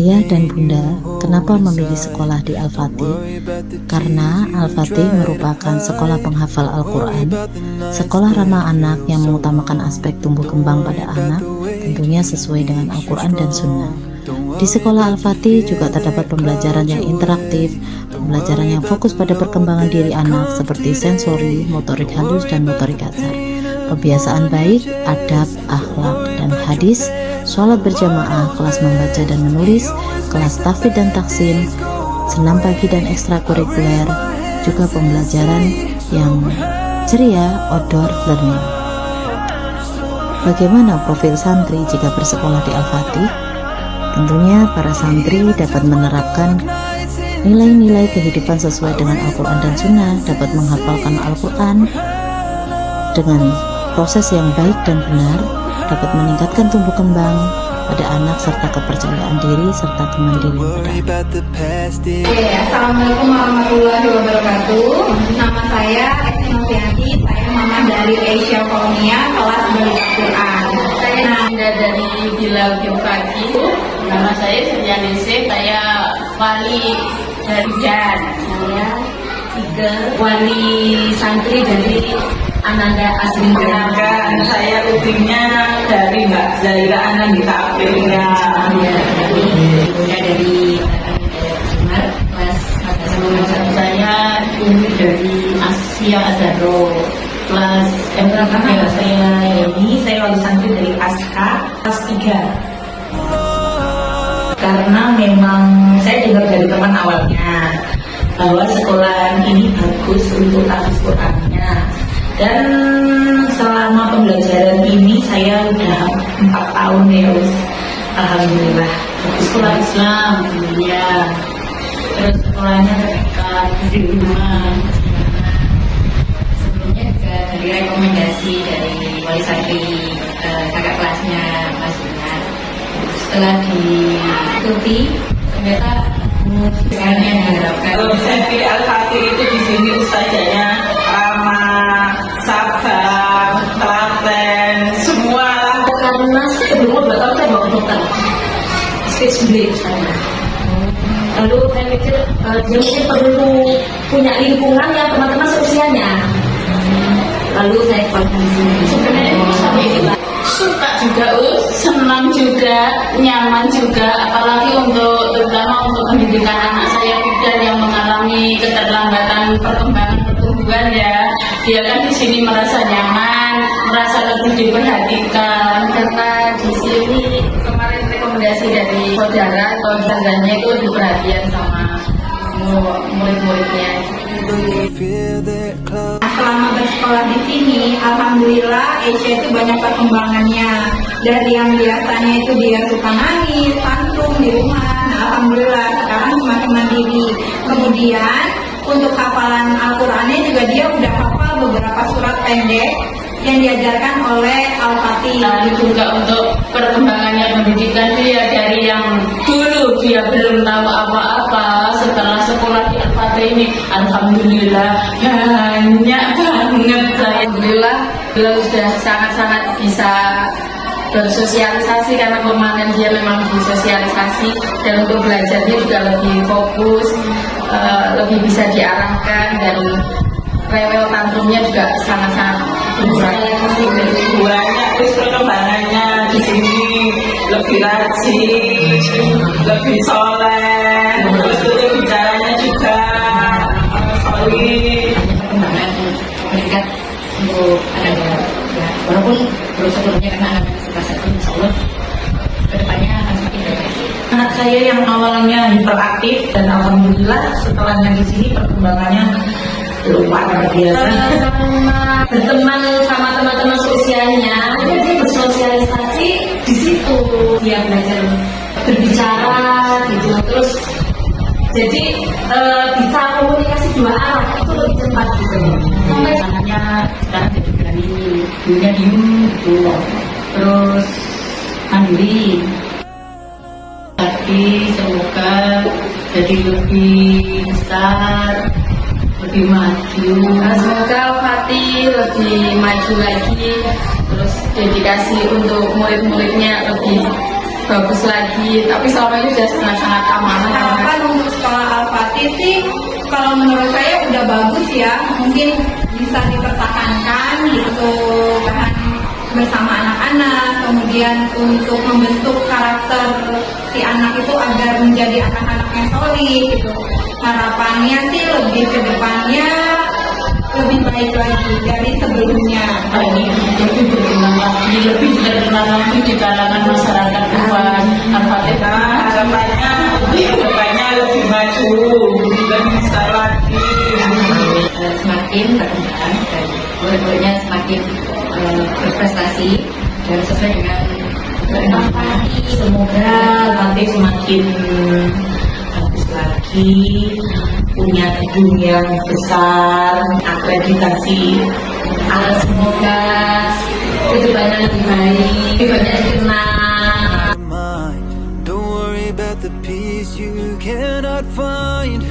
Ayah dan bunda, kenapa memilih sekolah di Al-Fatih? Karena Al-Fatih merupakan sekolah penghafal Al-Quran, sekolah ramah anak yang mengutamakan aspek tumbuh kembang pada anak, tentunya sesuai dengan Al-Quran dan Sunnah. Di sekolah Al-Fatih juga terdapat pembelajaran yang interaktif, pembelajaran yang fokus pada perkembangan diri anak seperti sensori, motorik halus, dan motorik kasar, kebiasaan baik, adab, akhlak, dan hadis, sholat berjamaah, kelas membaca dan menulis, kelas tahfidz dan taksim, senam pagi dan ekstrakurikuler, juga pembelajaran yang ceria, outdoor learning. Bagaimana profil santri jika bersekolah di Al-Fatih? Tentunya para santri dapat menerapkan nilai-nilai kehidupan sesuai dengan Al-Quran dan Sunnah, dapat menghafalkan Al-Quran dengan proses yang baik dan benar, dapat meningkatkan tumbuh kembang pada anak serta kepercayaan diri serta kemandirian pada anak. Assalamualaikum warahmatullahi wabarakatuh. Nama saya Esti Novianti, saya mama dari Asia Kolonia kelas Belajar Quran. Saya Nanda dari Bilal Geopagi. Nama saya Setianese, saya wali dari Jan. Saya tiga wali santri dari Ananda Asringa. Saya utingnya dari Mbak Zaira Anandita Afrika. Ibunya dari Jumar, kelas 11. Saya ini dari Asia Adaro, kelas berapa? Saya wali santri dari Aska kelas 3. Karena memang saya dengar dari teman awalnya bahwa sekolah ini bagus untuk tahfiz Qurannya, dan selama pembelajaran ini saya udah 4 tahun ya, alhamdulillah. Sekolah Islam ya, terus sekolahnya dekat di rumah. Sebelumnya juga dari rekomendasi dari wali santri kakak kelasnya Mas Yunar. Setelah diikuti ternyata dengan yang diharapkan. Kalau saya pilih Al-Fatih itu di sini ustazahnya ramah, sabar, telaten, semua lah. Karena sebelumnya bakal saya bawa dokter speech belief saya. Lalu saya mikir dia mungkin perlu punya lingkungan yang teman-teman seusianya. Lalu saya kuatkan di sini. Sebenarnya sampai suka juga, senang juga, nyaman juga, apalagi terutama untuk pendidikan anak saya bidan yang mengalami keterlambatan perkembangan pertumbuhan ya. Dia kan di sini merasa nyaman, merasa lebih diperhatikan, karena di sini kemarin rekomendasi dari saudara atau tetangganya itu lebih perhatian sama murid-muridnya. Selama bersekolah di sini, alhamdulillah Asia itu banyak perkembangannya. Dari yang biasanya itu dia suka nangis, tantrum di rumah, nah, alhamdulillah sekarang semakin mandiri. Kemudian untuk hafalan Al-Qurannya juga dia udah hafal beberapa surat pendek yang diajarkan oleh Al-Fatih. Lalu juga untuk perkembangannya pendidikan dia, dari yang dulu dia belum tahu apa-apa, setelah sekolah di Al-Fatih ini alhamdulillah banyak banget. Alhamdulillah beliau sudah sangat-sangat bisa bersosialisasi, karena kemarin dia memang bersosialisasi, dan untuk belajarnya juga lebih fokus, lebih bisa diarahkan, dan rewel tantrumnya juga sangat-sangat banyak terus perkembangannya di sini, lebih rajin, lebih soleh, terus itu bicaranya juga solid. Perkembangan meningkat untuk anak-anak ya, walaupun belum sebelumnya karena anak-anak kelas 1 insya Allah kedepannya akan semakin baik. Anak saya yang awalnya hiperaktif, dan alhamdulillah setelahnya di sini perkembangannya luar biasa. Berteman sama teman-teman seusianya, dia bersosialisasi di situ, dia belajar berbicara gitu, terus jadi bisa komunikasi dua arah, itu lebih cepat gitu. Sampai anaknya sekarang jadi berani, dulunya diem gitu, terus mandiri. Tapi semoga jadi lebih besar, lebih maju. Semoga Al-Fatih lebih maju lagi, terus dedikasi untuk murid-muridnya lebih bagus lagi. Tapi selama ini sudah sangat-sangat amanah. Harapan untuk sekolah Al-Fatih sih, kalau menurut saya udah bagus ya, mungkin bisa dipertahankan gitu, bahan bersama anak-anak, kemudian untuk membentuk karakter si anak itu agar menjadi anak-anak yang solid gitu. Harapannya sih lebih ke depannya lebih baik lagi dari sebelumnya. Ini lebih berkembang lagi, lebih dikenal lagi di kalangan masyarakat luas. Al-Fatihah harapannya lebih maju, lebih besar lagi. Semakin berkembang dan murid-muridnya semakin berprestasi dan sesuai dengan Semoga nanti semakin bagus lagi, punya gedung yang besar, akreditasi. semoga kedepannya lebih baik, lebih banyak dikenal. Don't worry about the peace you cannot find.